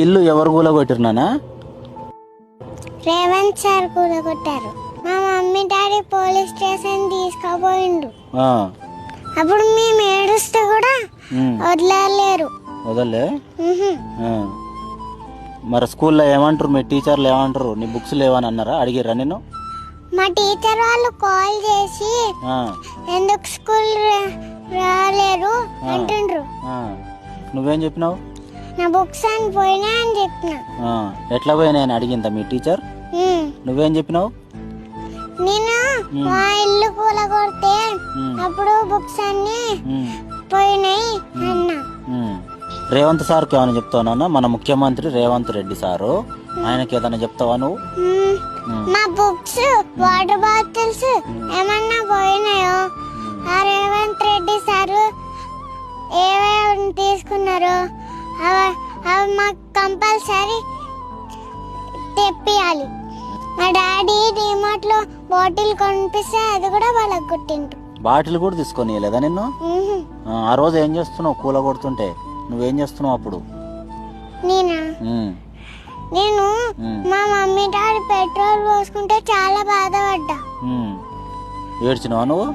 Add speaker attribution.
Speaker 1: ఇల్లు ఎవరు కూలగొట్టిరు?
Speaker 2: రేవంత్ సార్ కూలగొట్టారు. మా మమ్మీ డాడీ పోలీస్ స్టేషన్ తీసుకుపోయిండు. అప్పుడు మేము ఏడుస్తే కూడా వదలలేరు.
Speaker 1: వదలే? మరి స్కూల్లో ఏమంటారు? మీ టీచర్లు ఏమంటారు? నీ బుక్స్ లేవని అన్నారా? అడిగిర్రా నేను?
Speaker 2: మా టీచర్ వాళ్ళు కాల్ చేసి ఎందుకు స్కూల్ రాలేరు అంటుండ్రు.
Speaker 1: నువ్వేం చెప్పినావు?
Speaker 2: నా బుక్స్ అని పోయినా అని చెప్పిన.
Speaker 1: ఎట్లా పోయినా అని అడిగిందా మీ టీచర్? నువ్వేం చెప్పినావు?
Speaker 2: నేను మా ఇల్లు కూలగొడితే అప్పుడు బుక్స్ అన్ని పోయినాయి అన్నా.
Speaker 1: రేవంత్ సార్కి ఏమైనా చెప్తావా? మన ముఖ్యమంత్రి రేవంత్ రెడ్డి సారు, ఆయనకి ఏదైనా చెప్తావా నువ్వు?
Speaker 2: మా బుక్స్ వాటర్ బాటిల్స్ ఏమన్నా పోయినాయో ఆ రేవంత్ రెడ్డి సారు ఏమేమి తీసుకున్నారో అవి మాకు కంపల్సరీ తెప్పియాలి. మా డాడీ డిమార్ట్ లో బాటిల్ కొనిపిస్తే అది కూడా వాళ్ళకి కొట్టిండ్రు.
Speaker 1: బాటిల్ కూడా తీసుకొని లేదా నిన్ను? ఆ రోజు ఏం చేస్తున్నావు? కూల కొడుతుంటే నువ్వేం చేస్తున్నావు అప్పుడు?
Speaker 2: నేను మా మమ్మీ డాడీ పెట్రోల్ పోసుకుంటే చాలా బాధపడ్డా.
Speaker 1: ఏడ్చినావా నువ్వు?